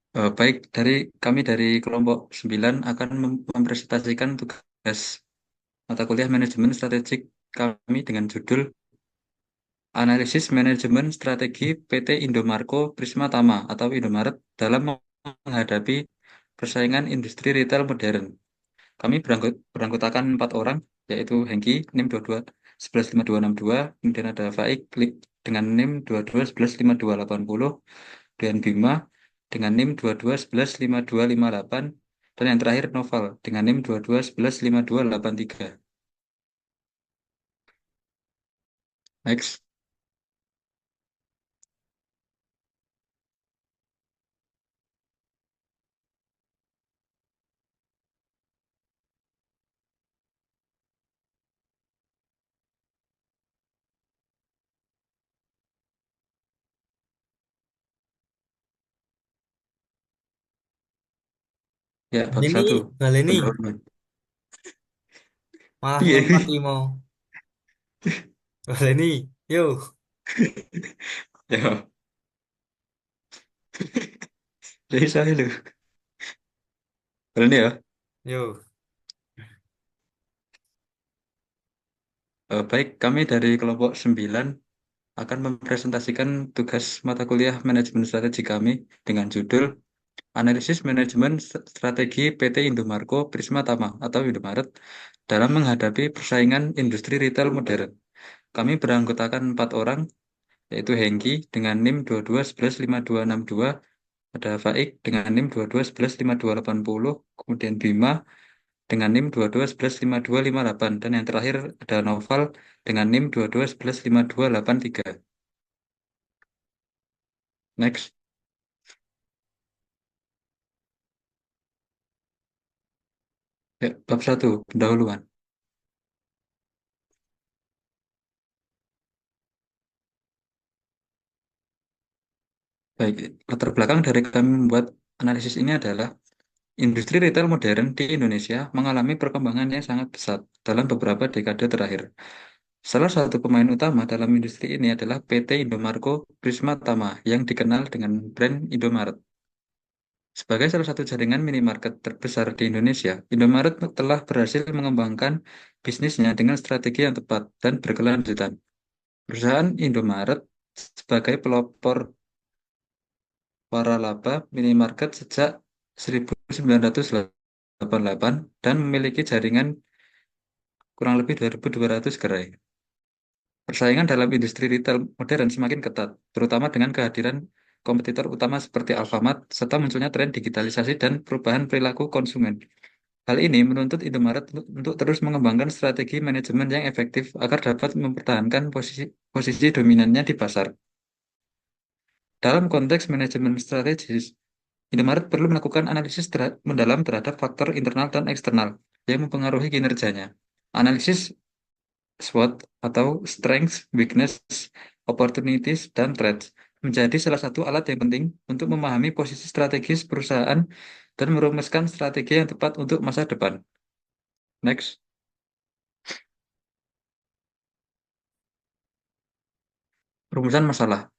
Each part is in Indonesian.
Baik, kami dari kelompok 9 akan mempresentasikan tugas mata kuliah manajemen strategik kami dengan judul Analisis Manajemen Strategi PT Indomarko Prisma Tama atau Indomaret dalam menghadapi persaingan industri retail modern. Kami beranggotakan 4 orang, yaitu Hengki, NIM 22 kemudian ada Faik dengan NIM 22 dan Bima dengan NIM 22 dan yang terakhir Noval dengan NIM 22 Next. Ya, bab Baleni, satu. baleni, Pendahuluan. malah Iya. lompat Imo. Baleni, yo, Ya, jadi saya lu. Ini ya. yo. Baik, kami dari kelompok 9 akan mempresentasikan tugas mata kuliah manajemen strategi kami dengan judul Analisis Manajemen Strategi PT Indomarko Prisma Tama atau Indomaret dalam menghadapi persaingan industri retail modern. Kami beranggotakan 4 orang, yaitu Hengki dengan NIM 22 11 52 62, ada Faik dengan NIM 22 11 52 80, kemudian Bima dengan NIM 22 11 52 58, dan yang terakhir ada Noval dengan NIM 22 11 52 83. Next. Ya, bab satu, pendahuluan. Baik, latar belakang dari kami membuat analisis ini adalah industri retail modern di Indonesia mengalami perkembangan yang sangat pesat dalam beberapa dekade terakhir. Salah satu pemain utama dalam industri ini adalah PT Indomarko Prisma Tama yang dikenal dengan brand Indomaret. Sebagai salah satu jaringan minimarket terbesar di Indonesia, Indomaret telah berhasil mengembangkan bisnisnya dengan strategi yang tepat dan berkelanjutan. Perusahaan Indomaret sebagai pelopor waralaba minimarket sejak 1988 dan memiliki jaringan kurang lebih 2.200 gerai. Persaingan dalam industri retail modern semakin ketat, terutama dengan kehadiran kompetitor utama seperti Alfamart, serta munculnya tren digitalisasi dan perubahan perilaku konsumen. Hal ini menuntut Indomaret untuk terus mengembangkan strategi manajemen yang efektif agar dapat mempertahankan posisi dominannya di pasar. Dalam konteks manajemen strategis, Indomaret perlu melakukan analisis mendalam terhadap faktor internal dan eksternal yang mempengaruhi kinerjanya. Analisis SWOT atau Strengths, Weakness, Opportunities, dan Threats menjadi salah satu alat yang penting untuk memahami posisi strategis perusahaan dan merumuskan strategi yang tepat untuk masa depan. Next. Rumusan masalah.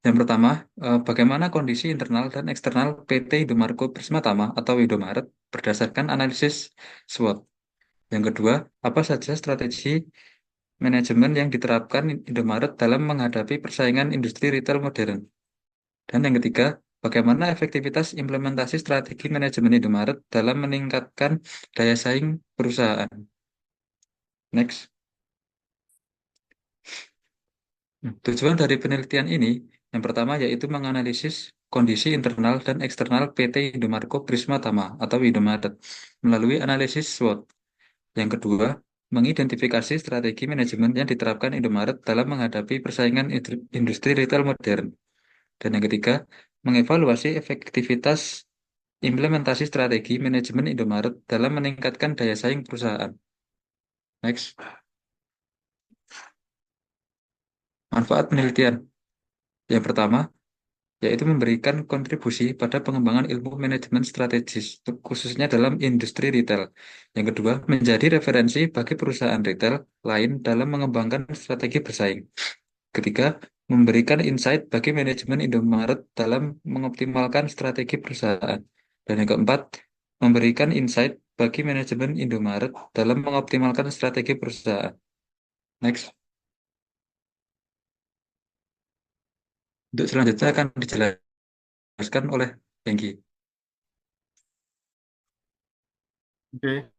Yang pertama, bagaimana kondisi internal dan eksternal PT Indomarko Prisma Tama atau Indomaret berdasarkan analisis SWOT. Yang kedua, apa saja strategi manajemen yang diterapkan Indomaret dalam menghadapi persaingan industri retail modern. Dan yang ketiga, bagaimana efektivitas implementasi strategi manajemen Indomaret dalam meningkatkan daya saing perusahaan. Next. Tujuan dari penelitian ini, yang pertama yaitu menganalisis kondisi internal dan eksternal PT Indomarko Prisma Tama atau Indomaret melalui analisis SWOT. Yang kedua, mengidentifikasi strategi manajemen yang diterapkan Indomaret dalam menghadapi persaingan industri retail modern. Dan yang ketiga, mengevaluasi efektivitas implementasi strategi manajemen Indomaret dalam meningkatkan daya saing perusahaan. Next. Manfaat penelitian. Yang pertama, yaitu memberikan kontribusi pada pengembangan ilmu manajemen strategis, khususnya dalam industri retail. Yang kedua, menjadi referensi bagi perusahaan retail lain dalam mengembangkan strategi bersaing. Ketiga, memberikan insight bagi manajemen Indomaret dalam mengoptimalkan strategi perusahaan. Dan yang keempat, memberikan insight bagi manajemen Indomaret dalam mengoptimalkan strategi perusahaan. Next. Untuk selanjutnya akan dijelaskan oleh Hengki. Oke.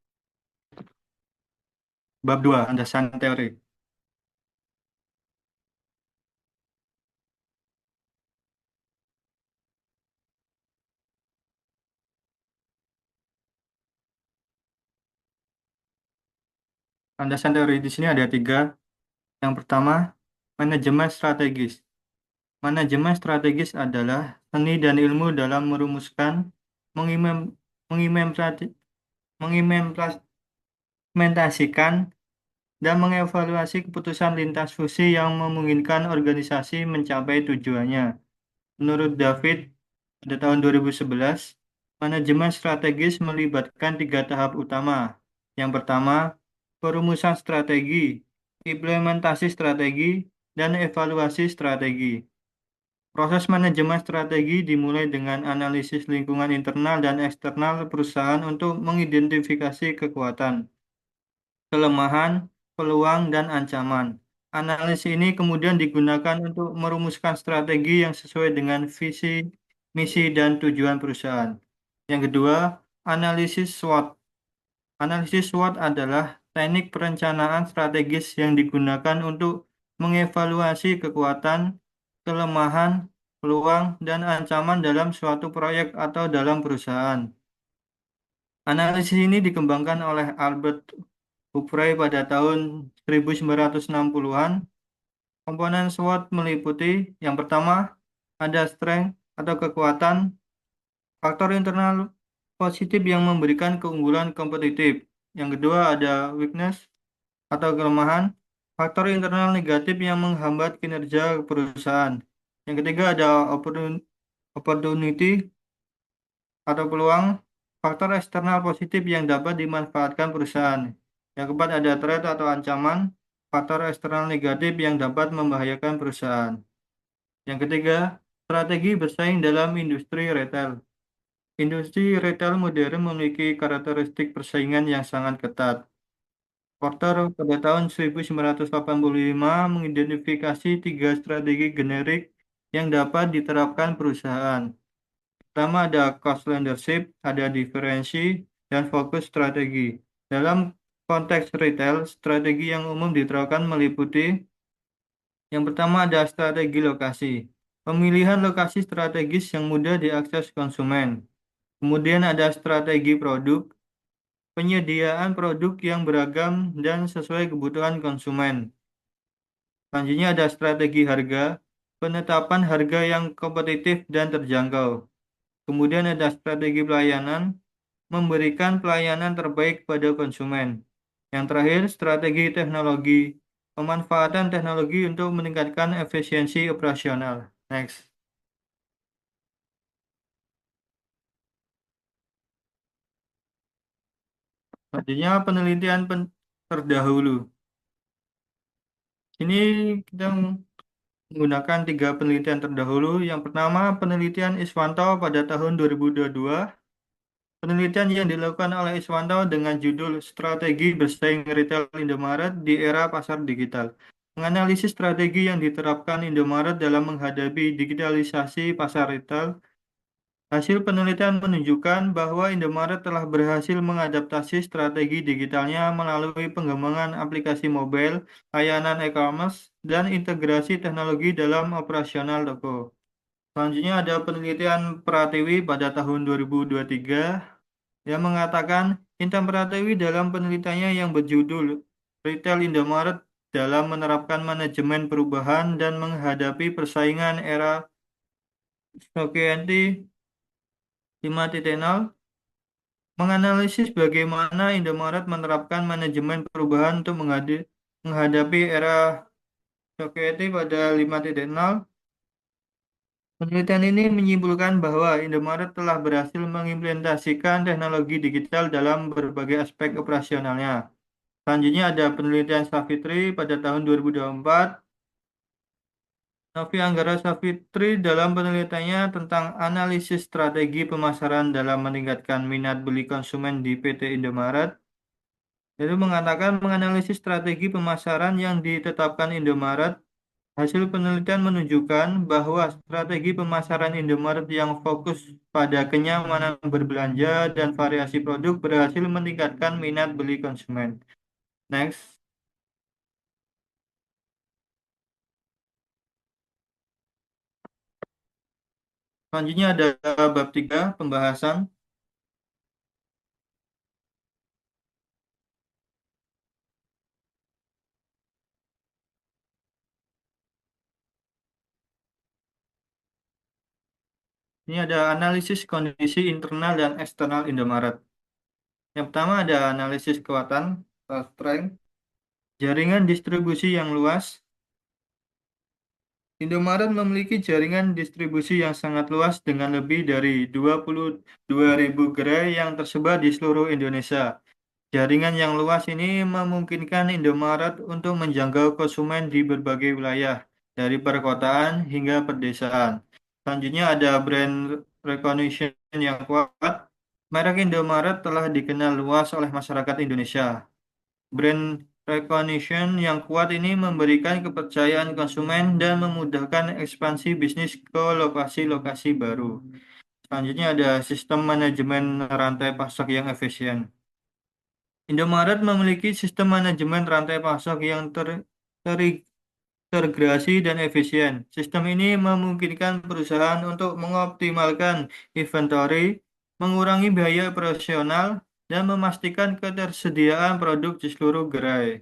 Bab 2, landasan teori. Landasan teori di sini ada 3. Yang pertama, manajemen strategis. Manajemen strategis adalah seni dan ilmu dalam merumuskan, mengimem- mengimplementasi- mengimplementasikan, dan mengevaluasi keputusan lintas fungsi yang memungkinkan organisasi mencapai tujuannya. Menurut David, pada tahun 2011, manajemen strategis melibatkan 3 tahap utama. Yang pertama, perumusan strategi, implementasi strategi, dan evaluasi strategi. Proses manajemen strategi dimulai dengan analisis lingkungan internal dan eksternal perusahaan untuk mengidentifikasi kekuatan, kelemahan, peluang, dan ancaman. Analisis ini kemudian digunakan untuk merumuskan strategi yang sesuai dengan visi, misi, dan tujuan perusahaan. Yang kedua, analisis SWOT. Analisis SWOT adalah teknik perencanaan strategis yang digunakan untuk mengevaluasi kekuatan, kelemahan, peluang, dan ancaman dalam suatu proyek atau dalam perusahaan. Analisis ini dikembangkan oleh Albert Humphrey pada tahun 1960-an. Komponen SWOT meliputi yang pertama ada strength atau kekuatan, faktor internal positif yang memberikan keunggulan kompetitif. Yang kedua ada weakness atau kelemahan, faktor internal negatif yang menghambat kinerja perusahaan. Yang ketiga ada opportunity atau peluang, faktor eksternal positif yang dapat dimanfaatkan perusahaan. Yang keempat ada threat atau ancaman, faktor eksternal negatif yang dapat membahayakan perusahaan. Yang ketiga, strategi bersaing dalam industri retail. Industri retail modern memiliki karakteristik persaingan yang sangat ketat. Porter pada tahun 1985 mengidentifikasi 3 strategi generik yang dapat diterapkan perusahaan. Pertama ada cost leadership, ada diferensi, dan fokus strategi. Dalam konteks retail, strategi yang umum diterapkan meliputi yang pertama ada strategi lokasi. Pemilihan lokasi strategis yang mudah diakses konsumen. Kemudian ada strategi produk, penyediaan produk yang beragam dan sesuai kebutuhan konsumen. Selanjutnya ada strategi harga, penetapan harga yang kompetitif dan terjangkau. Kemudian ada strategi pelayanan, memberikan pelayanan terbaik pada konsumen. Yang terakhir, strategi teknologi, pemanfaatan teknologi untuk meningkatkan efisiensi operasional. Next. Selanjutnya penelitian terdahulu. Ini kita menggunakan 3 penelitian terdahulu. Yang pertama, penelitian Iswanto pada tahun 2022. Penelitian yang dilakukan oleh Iswanto dengan judul Strategi Bersaing Retail Indomaret di Era Pasar Digital. Menganalisis strategi yang diterapkan Indomaret dalam menghadapi digitalisasi pasar retail. Hasil penelitian menunjukkan bahwa Indomaret telah berhasil mengadaptasi strategi digitalnya melalui pengembangan aplikasi mobile, layanan e-commerce, dan integrasi teknologi dalam operasional toko. Selanjutnya ada penelitian Pratiwi pada tahun 2023 yang mengatakan Intan Pratiwi dalam penelitiannya yang berjudul Retail Indomaret dalam menerapkan manajemen perubahan dan menghadapi persaingan era Shokienti 5.0 menganalisis bagaimana Indomaret menerapkan manajemen perubahan untuk menghadapi era Shokienti pada 5.0. Penelitian ini menyimpulkan bahwa Indomaret telah berhasil mengimplementasikan teknologi digital dalam berbagai aspek operasionalnya. Selanjutnya ada penelitian Savitri pada tahun 2024 Novi Anggara Savitri dalam penelitiannya tentang analisis strategi pemasaran dalam meningkatkan minat beli konsumen di PT Indomaret, itu mengatakan menganalisis strategi pemasaran yang ditetapkan Indomaret. Hasil penelitian menunjukkan bahwa strategi pemasaran Indomaret yang fokus pada kenyamanan berbelanja dan variasi produk berhasil meningkatkan minat beli konsumen. Next. Selanjutnya ada bab 3 pembahasan. Ini ada analisis kondisi internal dan eksternal Indomaret. Yang pertama ada analisis kekuatan, strength, jaringan distribusi yang luas. Indomaret memiliki jaringan distribusi yang sangat luas dengan lebih dari 22.000 gerai yang tersebar di seluruh Indonesia. Jaringan yang luas ini memungkinkan Indomaret untuk menjangkau konsumen di berbagai wilayah, dari perkotaan hingga pedesaan. Selanjutnya ada brand recognition yang kuat. Merek Indomaret telah dikenal luas oleh masyarakat Indonesia. Brand recognition yang kuat ini memberikan kepercayaan konsumen dan memudahkan ekspansi bisnis ke lokasi-lokasi baru. Selanjutnya ada sistem manajemen rantai pasok yang efisien. Indomaret memiliki sistem manajemen rantai pasok yang terintegrasi dan efisien. Sistem ini memungkinkan perusahaan untuk mengoptimalkan inventory, mengurangi biaya operasional, dan memastikan ketersediaan produk di seluruh gerai.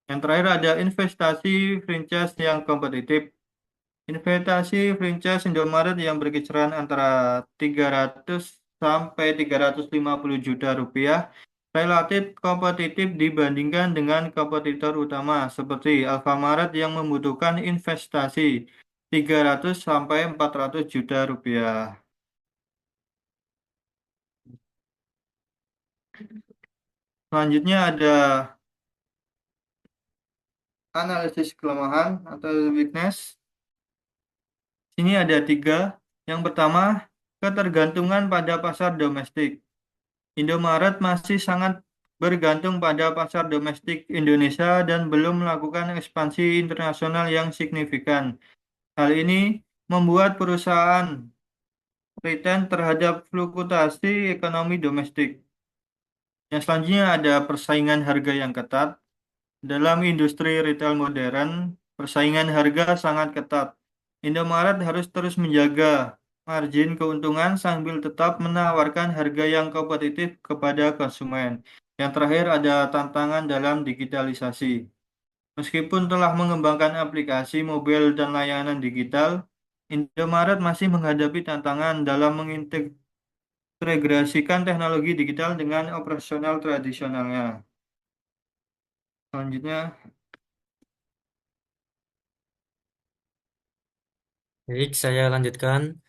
Yang terakhir ada investasi franchise yang kompetitif. Investasi franchise Indomaret yang berkisaran antara 300 sampai 350 juta rupiah relatif kompetitif dibandingkan dengan kompetitor utama seperti Alfamaret yang membutuhkan investasi 300 sampai 400 juta rupiah. Selanjutnya ada analisis kelemahan atau weakness. Sini ada 3. Yang pertama, ketergantungan pada pasar domestik. Indomaret masih sangat bergantung pada pasar domestik Indonesia dan belum melakukan ekspansi internasional yang signifikan. Hal ini membuat perusahaan return terhadap fluktuasi ekonomi domestik. Yang selanjutnya ada persaingan harga yang ketat. Dalam industri retail modern, persaingan harga sangat ketat. Indomaret harus terus menjaga margin keuntungan sambil tetap menawarkan harga yang kompetitif kepada konsumen. Yang terakhir ada tantangan dalam digitalisasi. Meskipun telah mengembangkan aplikasi mobil dan layanan digital, Indomaret masih menghadapi tantangan dalam mengintegrasikan teknologi digital dengan operasional tradisionalnya. Selanjutnya, Baik, saya lanjutkan.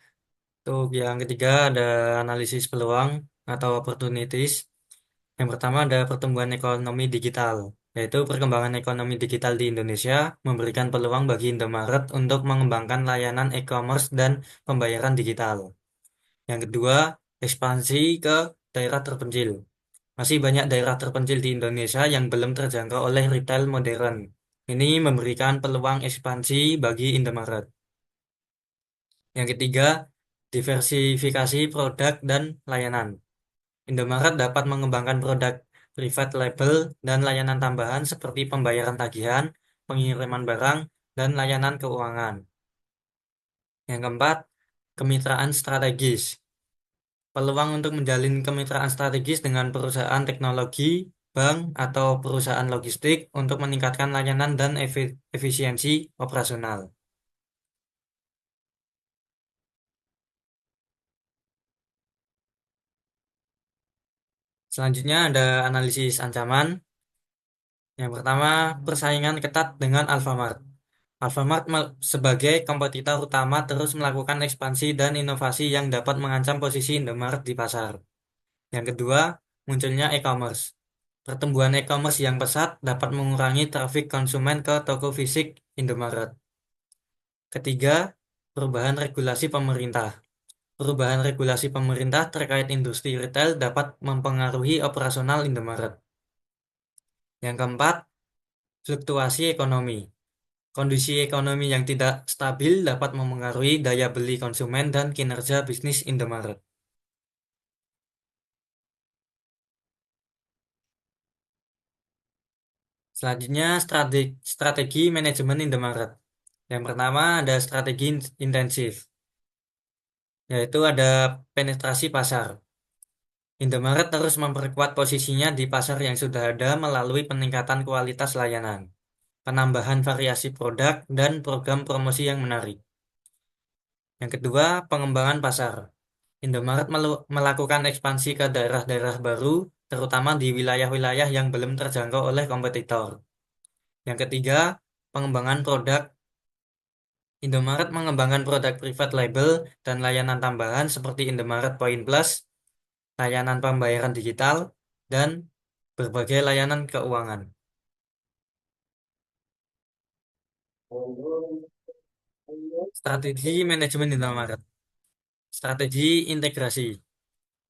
Untuk yang ketiga ada analisis peluang atau opportunities. Yang pertama ada pertumbuhan ekonomi digital, yaitu perkembangan ekonomi digital di Indonesia memberikan peluang bagi Indomaret untuk mengembangkan layanan e-commerce dan pembayaran digital. Yang kedua, ekspansi ke daerah terpencil. Masih banyak daerah terpencil di Indonesia yang belum terjangkau oleh retail modern. Ini memberikan peluang ekspansi bagi Indomaret. Yang ketiga, diversifikasi produk dan layanan. Indomaret dapat mengembangkan produk private label dan layanan tambahan seperti pembayaran tagihan, pengiriman barang, dan layanan keuangan. Yang keempat, kemitraan strategis. Peluang untuk menjalin kemitraan strategis dengan perusahaan teknologi, bank, atau perusahaan logistik untuk meningkatkan layanan dan efisiensi operasional. Selanjutnya ada analisis ancaman. Yang pertama, persaingan ketat dengan Alfamart. Alfamart sebagai kompetitor utama terus melakukan ekspansi dan inovasi yang dapat mengancam posisi Indomaret di pasar. Yang kedua, munculnya e-commerce. Pertumbuhan e-commerce yang pesat dapat mengurangi trafik konsumen ke toko fisik Indomaret. Ketiga, perubahan regulasi pemerintah. Perubahan regulasi pemerintah terkait industri retail dapat mempengaruhi operasional Indomaret. Yang keempat, fluktuasi ekonomi. Kondisi ekonomi yang tidak stabil dapat memengaruhi daya beli konsumen dan kinerja bisnis Indomaret. Selanjutnya, strategi manajemen Indomaret. Yang pertama ada strategi intensif, yaitu ada penetrasi pasar. Indomaret terus memperkuat posisinya di pasar yang sudah ada melalui peningkatan kualitas layanan, penambahan variasi produk, dan program promosi yang menarik. Yang kedua, pengembangan pasar. Indomaret melakukan ekspansi ke daerah-daerah baru, terutama di wilayah-wilayah yang belum terjangkau oleh kompetitor. Yang ketiga, pengembangan produk. Indomaret mengembangkan produk private label dan layanan tambahan seperti Indomaret Point Plus, layanan pembayaran digital, dan berbagai layanan keuangan. Strategi manajemen Indomaret. Strategi integrasi.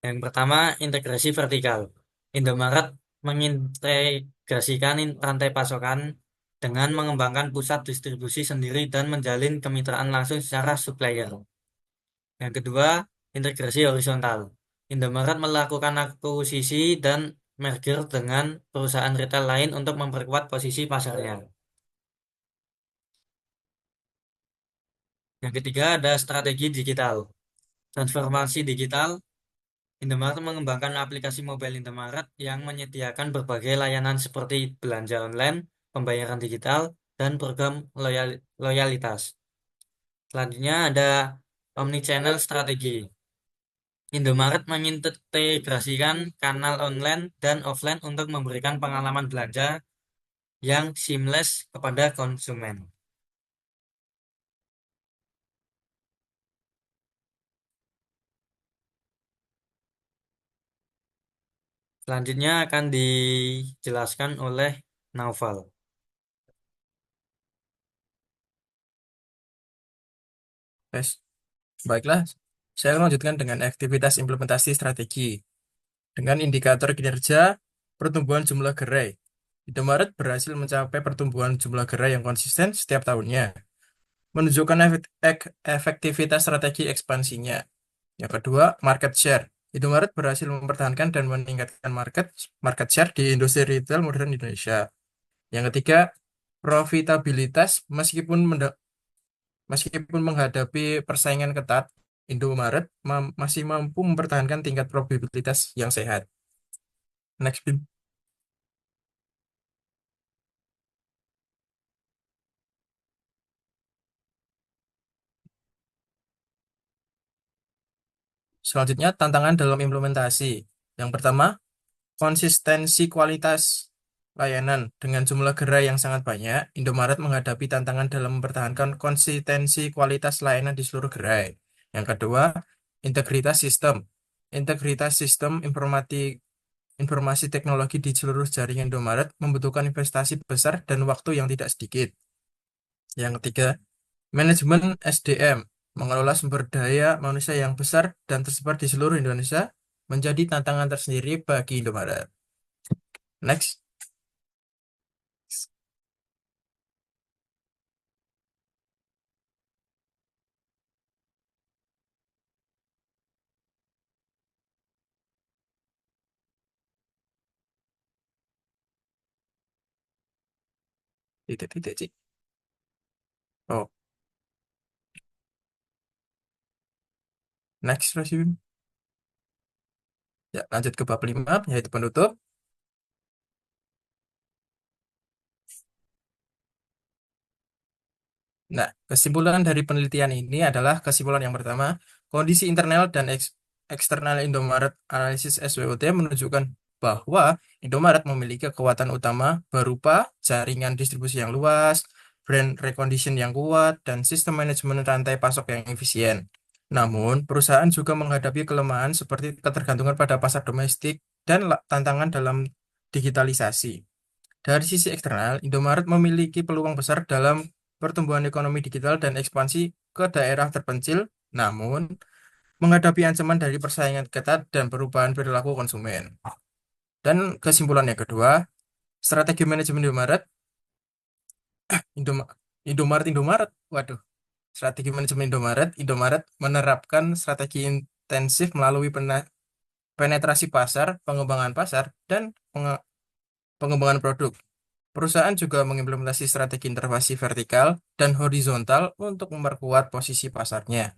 Yang pertama, integrasi vertikal. Indomaret mengintegrasikan rantai pasokan dengan mengembangkan pusat distribusi sendiri dan menjalin kemitraan langsung secara supplier. Yang kedua, integrasi horizontal. Indomaret melakukan akuisisi dan merger dengan perusahaan retail lain untuk memperkuat posisi pasarnya. Yang ketiga, ada strategi digital. Transformasi digital. Indomaret mengembangkan aplikasi mobile Indomaret yang menyediakan berbagai layanan seperti belanja online, pembayaran digital, dan program loyalitas. Selanjutnya ada omnichannel strategi. Indomaret mengintegrasikan kanal online dan offline untuk memberikan pengalaman belanja yang seamless kepada konsumen. Selanjutnya akan dijelaskan oleh Naufal. Tes. Baiklah, saya lanjutkan dengan aktivitas implementasi strategi. Dengan indikator kinerja pertumbuhan jumlah gerai, Indomaret berhasil mencapai pertumbuhan jumlah gerai yang konsisten setiap tahunnya, menunjukkan efektivitas strategi ekspansinya. Yang kedua, market share. Indomaret berhasil mempertahankan dan meningkatkan market share di industri retail modern Indonesia. Yang ketiga, profitabilitas. Meskipun menghadapi persaingan ketat, Indomaret masih mampu mempertahankan tingkat profitabilitas yang sehat. Next, Bim. Selanjutnya, tantangan dalam implementasi. Yang pertama, konsistensi kualitas layanan. Dengan jumlah gerai yang sangat banyak, Indomaret menghadapi tantangan dalam mempertahankan konsistensi kualitas layanan di seluruh gerai. Yang kedua, integritas sistem. Integritas sistem informasi teknologi di seluruh jaringan Indomaret membutuhkan investasi besar dan waktu yang tidak sedikit. Yang ketiga, manajemen SDM. Mengelola sumber daya manusia yang besar dan tersebar di seluruh Indonesia menjadi tantangan tersendiri bagi Indomaret. Next. Titik-titik, Cik. Oh, next, Rasim. Ya, lanjut ke bab 5, yaitu penutup. Nah, kesimpulan dari penelitian ini adalah kesimpulan yang pertama, kondisi internal dan eksternal Indomaret analisis SWOT menunjukkan bahwa Indomaret memiliki kekuatan utama berupa jaringan distribusi yang luas, brand recognition yang kuat, dan sistem manajemen rantai pasok yang efisien. Namun, perusahaan juga menghadapi kelemahan seperti ketergantungan pada pasar domestik dan tantangan dalam digitalisasi. Dari sisi eksternal, Indomaret memiliki peluang besar dalam pertumbuhan ekonomi digital dan ekspansi ke daerah terpencil, namun menghadapi ancaman dari persaingan ketat dan perubahan perilaku konsumen. Dan kesimpulan yang kedua, strategi manajemen Indoma- Indomaret, waduh, strategi manajemen Indomaret menerapkan strategi intensif melalui penetrasi pasar, pengembangan pasar, dan pengembangan produk. Perusahaan juga mengimplementasi strategi intervensi vertikal dan horizontal untuk memperkuat posisi pasarnya.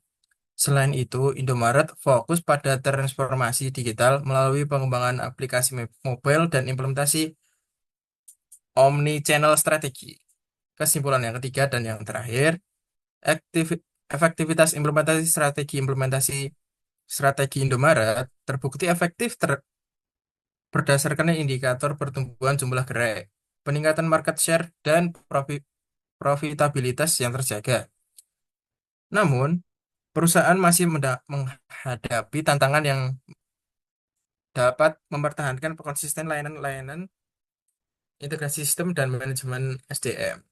Selain itu, Indomaret fokus pada transformasi digital melalui pengembangan aplikasi mobile dan implementasi omni-channel strategi. Kesimpulan yang ketiga dan yang terakhir, efektivitas implementasi strategi Indomaret terbukti efektif berdasarkan indikator pertumbuhan jumlah gerai, peningkatan market share, dan profitabilitas yang terjaga. Namun, perusahaan masih menghadapi tantangan yang dapat mempertahankan konsisten layanan, integrasi sistem, dan manajemen SDM.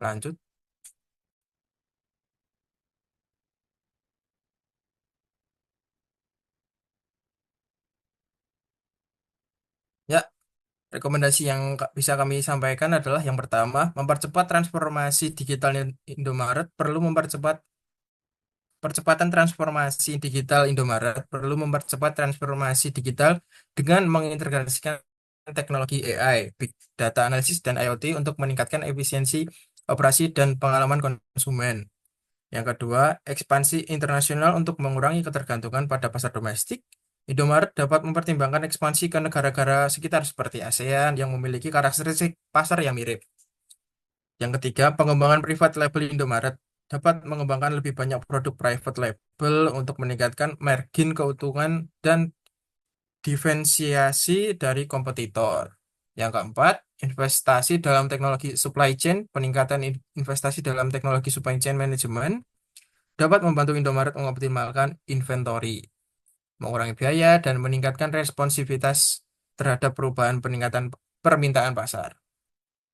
Lanjut. Ya, rekomendasi yang bisa kami sampaikan adalah yang pertama, mempercepat transformasi digital Indomaret perlu mempercepat transformasi digital dengan mengintegrasikan teknologi AI, Big Data Analysis, dan IoT untuk meningkatkan efisiensi operasi dan pengalaman konsumen. Yang kedua, ekspansi internasional untuk mengurangi ketergantungan pada pasar domestik. Indomaret dapat mempertimbangkan ekspansi ke negara-negara sekitar seperti ASEAN yang memiliki karakteristik pasar yang mirip. Yang ketiga, pengembangan private label Indomaret dapat mengembangkan lebih banyak produk private label untuk meningkatkan margin keuntungan dan diferensiasi dari kompetitor. Yang keempat, investasi dalam teknologi supply chain, peningkatan investasi dalam teknologi supply chain management dapat membantu Indomaret mengoptimalkan inventory, mengurangi biaya, dan meningkatkan responsivitas terhadap perubahan peningkatan permintaan pasar.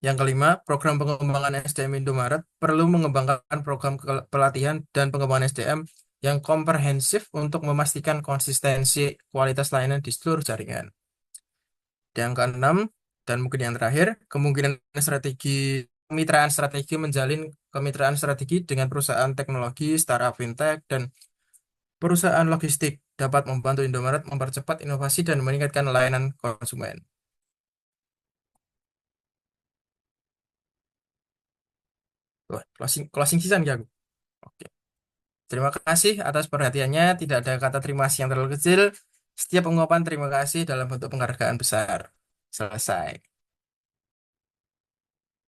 Yang kelima, program pengembangan SDM Indomaret perlu mengembangkan program pelatihan dan pengembangan SDM yang komprehensif untuk memastikan konsistensi kualitas layanan di seluruh jaringan. Yang keenam, dan mungkin yang terakhir, kemitraan strategi menjalin kemitraan strategi dengan perusahaan teknologi, startup fintech, dan perusahaan logistik dapat membantu Indomaret mempercepat inovasi dan meningkatkan layanan konsumen. Wah, closing season ya, aku. Oke. Terima kasih atas perhatiannya. Tidak ada kata terima kasih yang terlalu kecil. Setiap ungkapan terima kasih dalam bentuk penghargaan besar. Selesai.